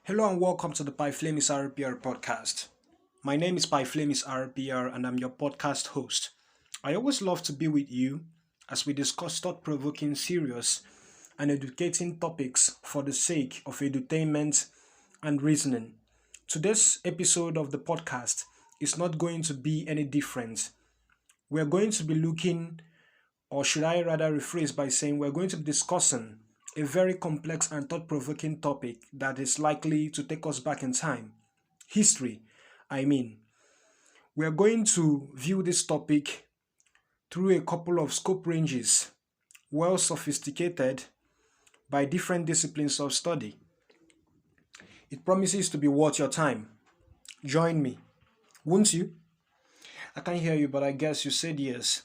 Hello and welcome to the Pyflamis RPR podcast. My name is Pyflamis RPR and I'm your podcast host. I always love to be with you as we discuss thought-provoking, serious, and educating topics for the sake of edutainment and reasoning. Today's episode of the podcast is not going to be any different. We're going to be looking, or should I rather rephrase by saying we're going to be discussing a very complex and thought-provoking topic that is likely to take us back in time. History, I mean. We're going to view this topic through a couple of scope ranges, well sophisticated by different disciplines of study. It promises to be worth your time. Join me, won't you? I can't hear you, but I guess you said yes.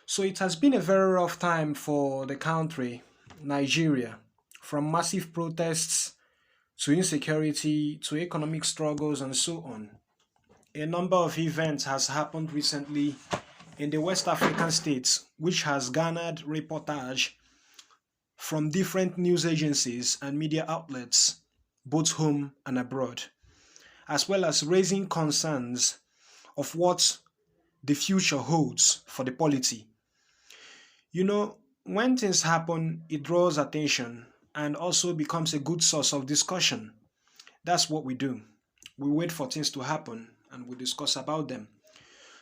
So it has been a very rough time for the country, Nigeria, from massive protests to insecurity to economic struggles and so on. A number of events has happened recently in the West African states, which has garnered reportage from different news agencies and media outlets, both home and abroad, as well as raising concerns of what the future holds for the polity. When things happen, it draws attention and also becomes a good source of discussion. That's what we do. We wait for things to happen and we discuss about them.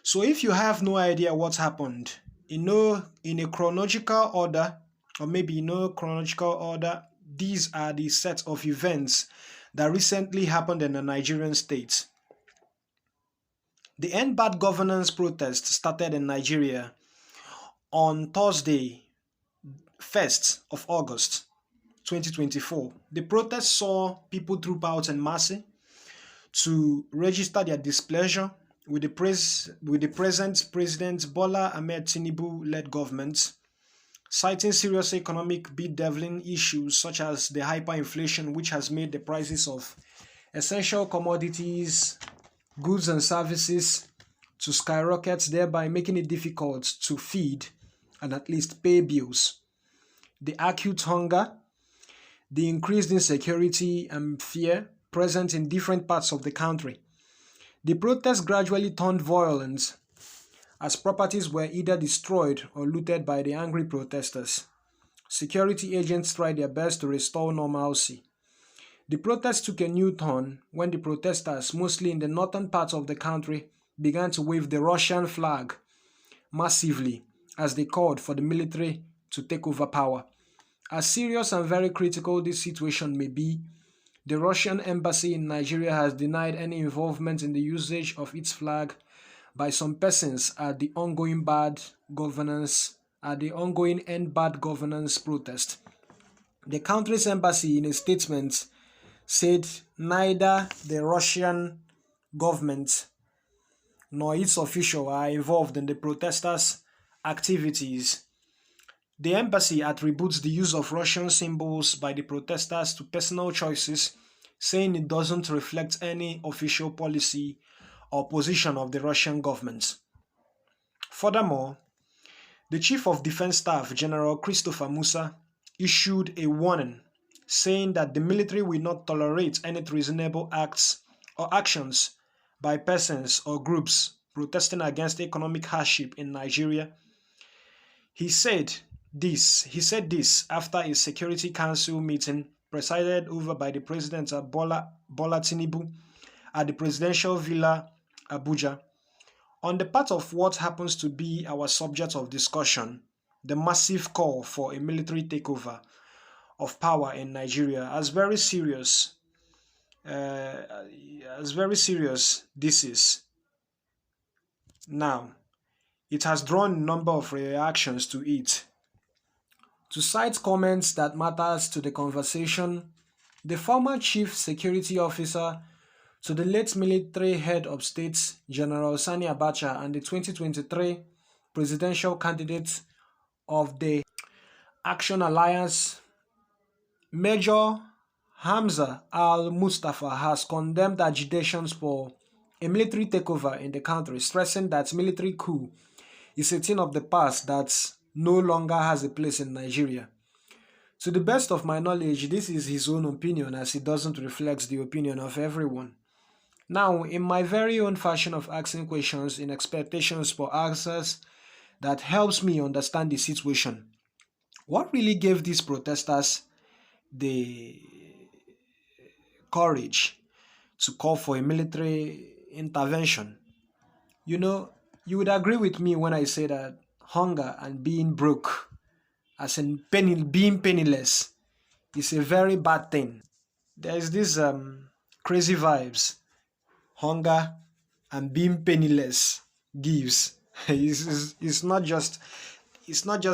So if you have no idea what's happened, in a chronological order, or maybe in no chronological order, these are the set of events that recently happened in the Nigerian state. The End Bad Governance protest started in Nigeria on Thursday, 1st of August 2024. The protest saw people troop out en masse to register their displeasure with the present President Bola Ahmed Tinubu-led government, citing serious economic bedeviling issues such as the hyperinflation, which has made the prices of essential commodities, goods and services to skyrocket, thereby making it difficult to feed and at least pay bills. The acute hunger, the increased insecurity and fear present in different parts of the country. The protests gradually turned violent as properties were either destroyed or looted by the angry protesters. Security agents tried their best to restore normalcy. The protests took a new turn when the protesters, mostly in the northern part of the country, began to wave the Russian flag massively as they called for the military to take over power. As serious and very critical this situation may be, the Russian embassy in Nigeria has denied any involvement in the usage of its flag by some persons at the ongoing End Bad Governance protest. The country's embassy in a statement said neither the Russian government nor its officials are involved in the protesters' activities. The embassy attributes the use of Russian symbols by the protesters to personal choices, saying it doesn't reflect any official policy or position of the Russian government. Furthermore, the Chief of Defense Staff, General Christopher Musa, issued a warning, saying that the military will not tolerate any treasonable acts or actions by persons or groups protesting against economic hardship in Nigeria. He said this after a Security Council meeting presided over by the President Bola Tinubu at the Presidential Villa, Abuja. On the part of what happens to be our subject of discussion, the massive call for a military takeover of power in Nigeria, as very serious this is. Now, it has drawn a number of reactions to it. To cite comments that matters to the conversation, the former chief security officer to the late military head of state, General Sani Abacha, and the 2023 presidential candidate of the Action Alliance, Major Hamza al-Mustafa, has condemned agitations for a military takeover in the country, stressing that military coup is a thing of the past that no longer has a place in Nigeria. To the best of my knowledge, this is his own opinion as it doesn't reflect the opinion of everyone. Now, in my very own fashion of asking questions in expectations for answers that helps me understand the situation, what really gave these protesters the courage to call for a military intervention? You know, you would agree with me when I say that hunger and being broke, as in being penniless, is a very bad thing. There is this crazy vibes hunger and being penniless gives. It's not just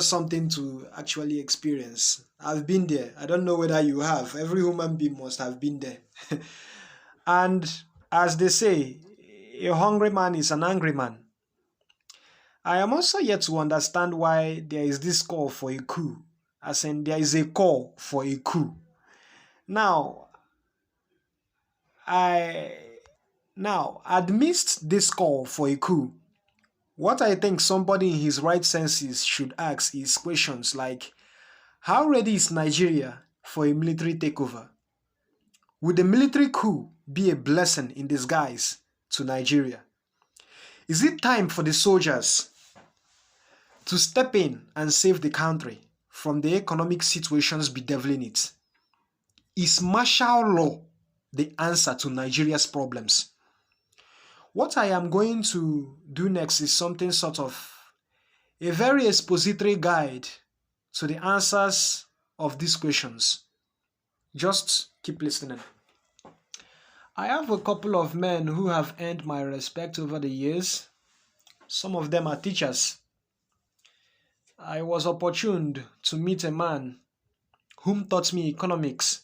something to actually experience. I've been there. I don't know whether you have. Every human being must have been there. And as they say, a hungry man is an angry man. I am also yet to understand why there is this call for a coup, as in there is a call for a coup. Now, I amidst this call for a coup, what I think somebody in his right senses should ask is questions like, how ready is Nigeria for a military takeover? Would a military coup be a blessing in disguise to Nigeria? Is it time for the soldiers to step in and save the country from the economic situations bedeviling it? Is martial law the answer to Nigeria's problems? What I am going to do next is something sort of a very expository guide to the answers of these questions. Just keep listening. I have a couple of men who have earned my respect over the years. Some of them are teachers. I was opportuned to meet a man whom taught me economics,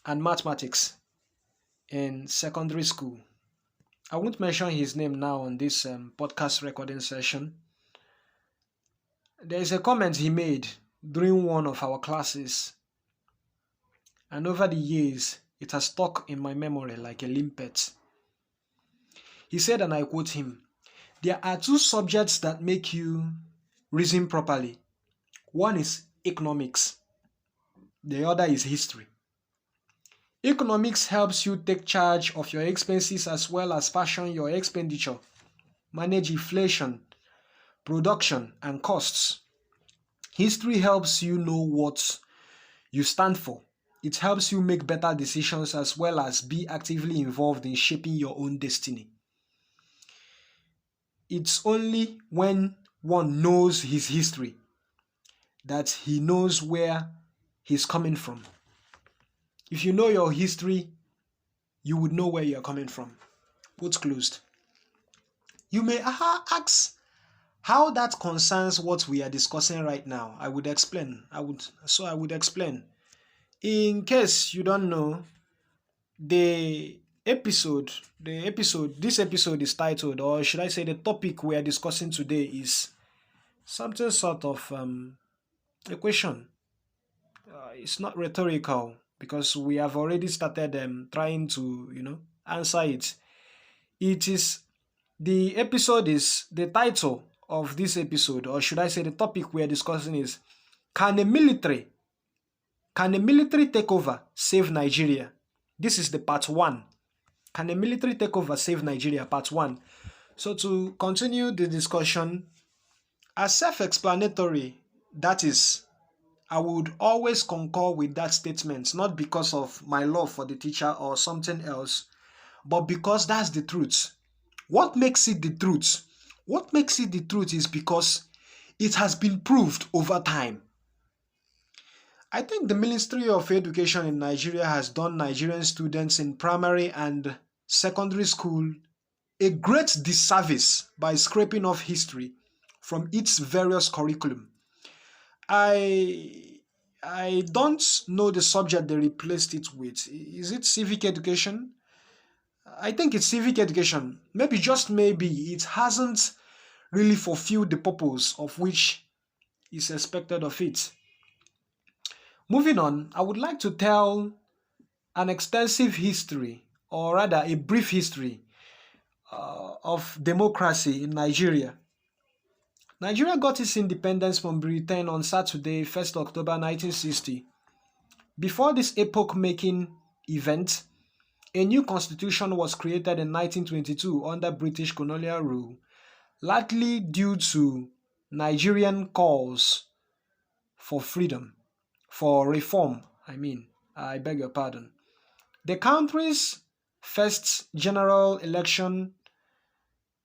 and mathematics in secondary school. I won't mention his name now on this podcast recording session. There is a comment he made during one of our classes, and over the years, it has stuck in my memory like a limpet. He said, and I quote him, "There are two subjects that make you reason properly. One is economics, the other is history. Economics helps you take charge of your expenses as well as fashion your expenditure, manage inflation, production, and costs. History helps you know what you stand for. It helps you make better decisions as well as be actively involved in shaping your own destiny. It's only when one knows his history that he knows where he's coming from. If you know your history, you would know where you're coming from." Quote closed. You may ask how that concerns what we are discussing right now. I would explain. I would explain. In case you don't know, this episode is titled, or should I say the topic we are discussing today is something sort of a question. It's not rhetorical because we have already started trying to, answer it. The title of this episode, or should I say the topic we are discussing is, Can a military takeover save Nigeria? This is the part 1. Can a military takeover save Nigeria? Part 1. So to continue the discussion, as self-explanatory, that is, I would always concur with that statement, not because of my love for the teacher or something else, but because that's the truth. What makes it the truth? What makes it the truth is because it has been proved over time. I think the Ministry of Education in Nigeria has done Nigerian students in primary and secondary school a great disservice by scraping off history from its various curriculum. I don't know the subject they replaced it with. Is it civic education? I think it's civic education. Maybe, just maybe, it hasn't really fulfilled the purpose of which is expected of it. Moving on, I would like to tell an extensive history, or rather a brief history, of democracy in Nigeria. Nigeria got its independence from Britain on Saturday, 1st October 1960. Before this epoch-making event, a new constitution was created in 1922 under British colonial rule, largely due to Nigerian calls for freedom, for reform, I beg your pardon. The country's first general election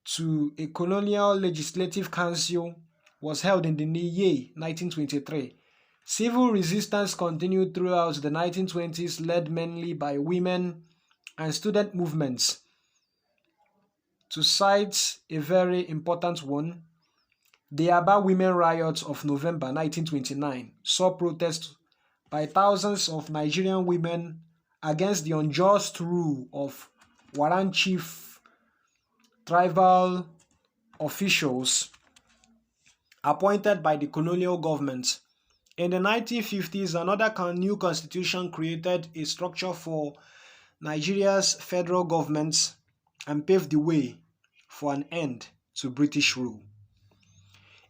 to a colonial legislative council was held in the year 1923. Civil resistance continued throughout the 1920s, led mainly by women and student movements. To cite a very important one, the Aba Women Riots of November 1929 saw protests by thousands of Nigerian women against the unjust rule of Warrant Chief tribal officials appointed by the colonial government. In the 1950s, another new constitution created a structure for Nigeria's federal government and paved the way for an end to British rule.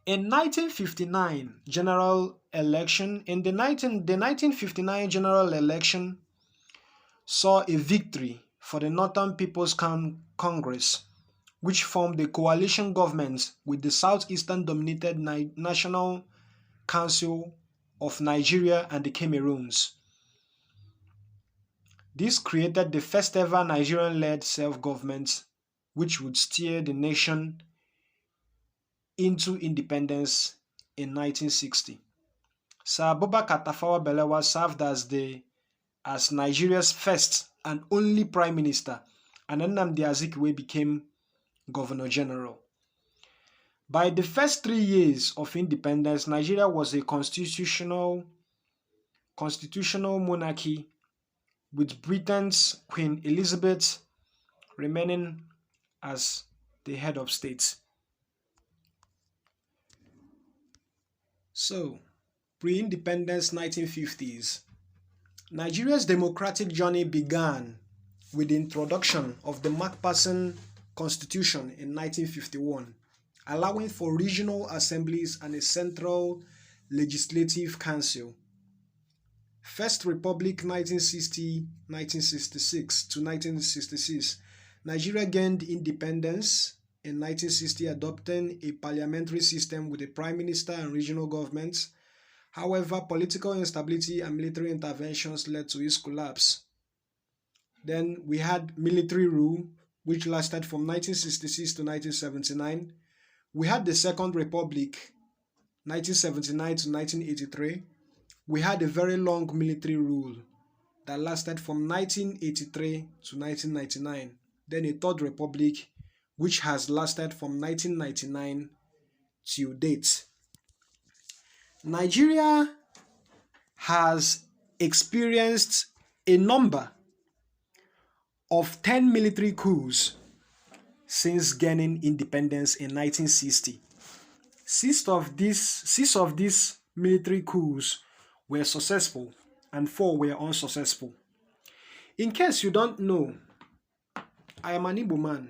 In 1959 general election, the 1959 general election saw a victory for the Northern People's Congress, which formed a coalition government with the Southeastern dominated National Council of Nigeria and the Cameroons. This created the first ever Nigerian-led self-government which would steer the nation into independence in 1960. Sir Abubakar Tafawa Balewa served as Nigeria's first and only Prime Minister, and Nnamdi Azikiwe became Governor General. By the first 3 years of independence, Nigeria was a constitutional monarchy, with Britain's Queen Elizabeth remaining as the head of state. So, pre-independence 1950s, Nigeria's democratic journey began with the introduction of the Macpherson Constitution in 1951, allowing for regional assemblies and a central legislative council. First Republic 1960-1966 to 1966, Nigeria gained independence in 1960, adopting a parliamentary system with a prime minister and regional governments. However, political instability and military interventions led to its collapse. Then we had military rule, which lasted from 1966 to 1979. We had the Second Republic, 1979 to 1983. We had a very long military rule that lasted from 1983 to 1999. Then a Third Republic, which has lasted from 1999 till date. Nigeria has experienced a number of 10 military coups since gaining independence in 1960. Six of these military coups were successful and 4 were unsuccessful. In case you don't know, I am an Igbo man.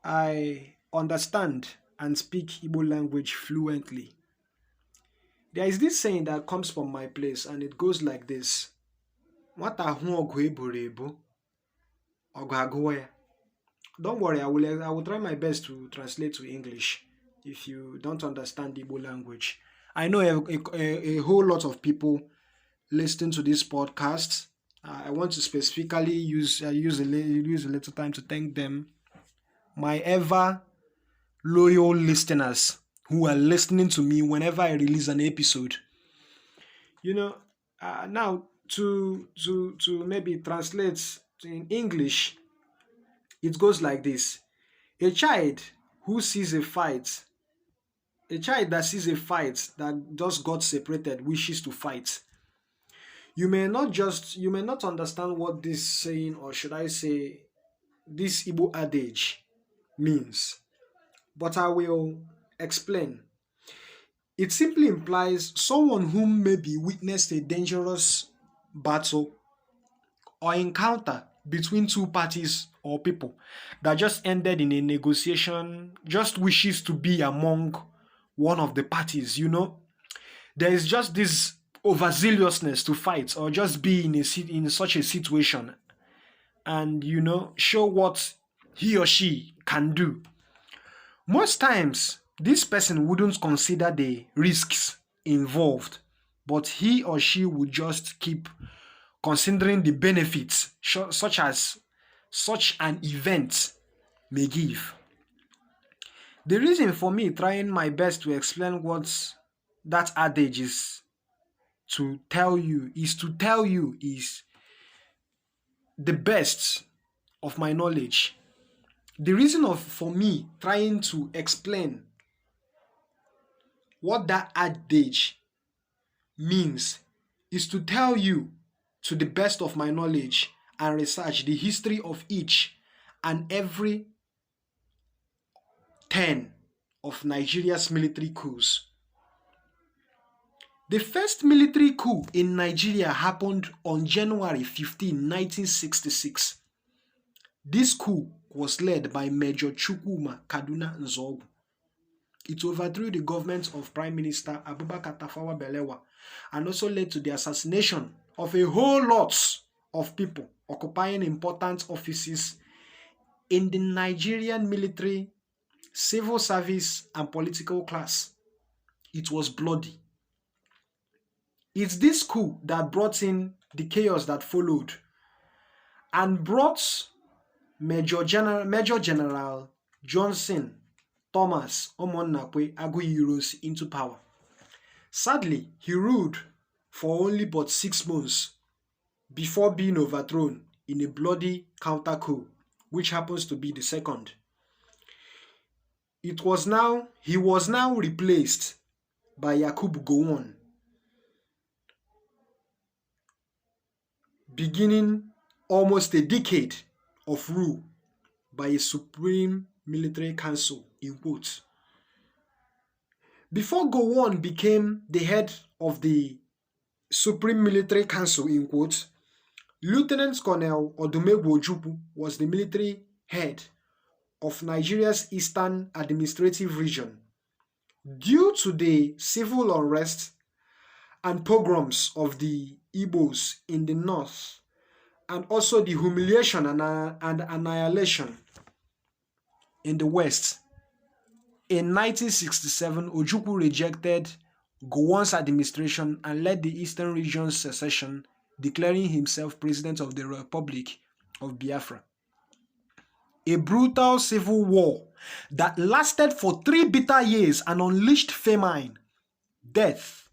I understand and speak Igbo language fluently. There is this saying that comes from my place and it goes like this. Nwata hu ogu eboro ebo, ogu agụọ ya. Don't worry, I will try my best to translate to English if you don't understand Igbo language. I know a whole lot of people listening to this podcast. I want to specifically use a little time to thank them. My ever loyal listeners who are listening to me whenever I release an episode. Now to maybe translate in English, it goes like this. A child that sees a fight that just got separated wishes to fight. You may not understand what this saying, or should I say this Igbo adage means, but I will explain. It simply implies someone who maybe witnessed a dangerous battle or encounter between two parties or people that just ended in a negotiation, just wishes to be among one of the parties, There is just this overzealousness to fight or just be in such a situation and, show what he or she can do. Most times, this person wouldn't consider the risks involved, but he or she would just keep considering the benefits such as such an event may give. The reason for me trying my best to explain what that adage is to tell you is the best of my knowledge. The reason for me trying to explain what that adage means is to tell you, to the best of my knowledge and research, the history of each and every 10 of Nigeria's military coups. The first military coup in Nigeria happened on January 15, 1966. This coup was led by Major Chukwuma Kaduna Nzogwu. It overthrew the government of Prime Minister Abubakar Tafawa Balewa and also led to the assassination of a whole lot of people occupying important offices in the Nigerian military, civil service, and political class. It was bloody. It's this coup that brought in the chaos that followed and brought Major General Johnson Thomas Omonnakwe Aguiyi into power. Sadly, he ruled for only but 6 months before being overthrown in a bloody counter coup, which happens to be the second. He was now replaced by Yakubu Gowon, beginning almost a decade of rule by a Supreme Military Council, in quotes. Before Gowon became the head of the Supreme Military Council, in quotes, Lieutenant Colonel Odumegwu Ojukwu was the military head of Nigeria's Eastern Administrative Region. Due to the civil unrest and pogroms of the Igbos in the north, and also the humiliation and annihilation in the west, in 1967, Ojukwu rejected Gowon's administration and led the Eastern Region's secession, declaring himself President of the Republic of Biafra. A brutal civil war that lasted for 3 bitter years and unleashed famine, death,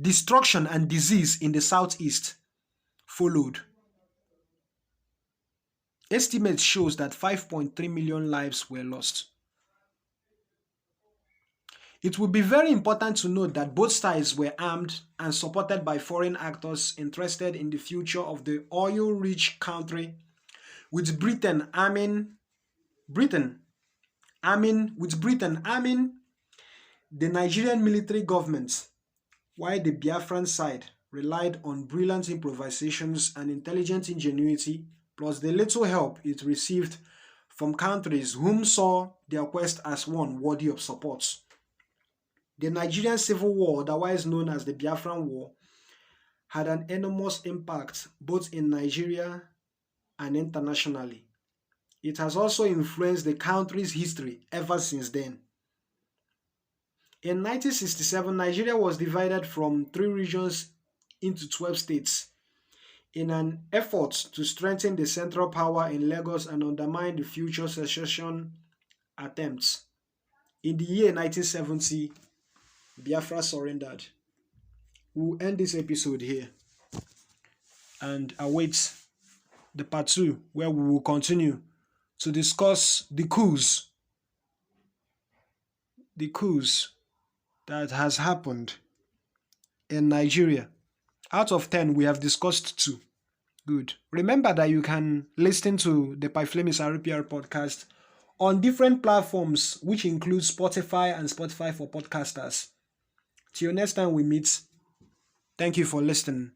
destruction, and disease in the southeast followed. Estimates shows that 5.3 million lives were lost. It would be very important to note that both sides were armed and supported by foreign actors interested in the future of the oil-rich country, with Britain arming the Nigerian military government, while the Biafran side relied on brilliant improvisations and intelligent ingenuity, plus the little help it received from countries whom saw their quest as one worthy of support. The Nigerian Civil War, otherwise known as the Biafran War, had an enormous impact both in Nigeria and internationally. It has also influenced the country's history ever since then. In 1967, Nigeria was divided from 3 regions into 12 states in an effort to strengthen the central power in Lagos and undermine the future secession attempts. In the year 1970, Biafra surrendered. We'll end this episode here and await the part 2, where we will continue to discuss the coups that has happened in Nigeria. Out of 10, we have discussed 2. Good. Remember that you can listen to the Pyflemis RPR podcast on different platforms, which include Spotify and Spotify for Podcasters. Till next time we meet, thank you for listening.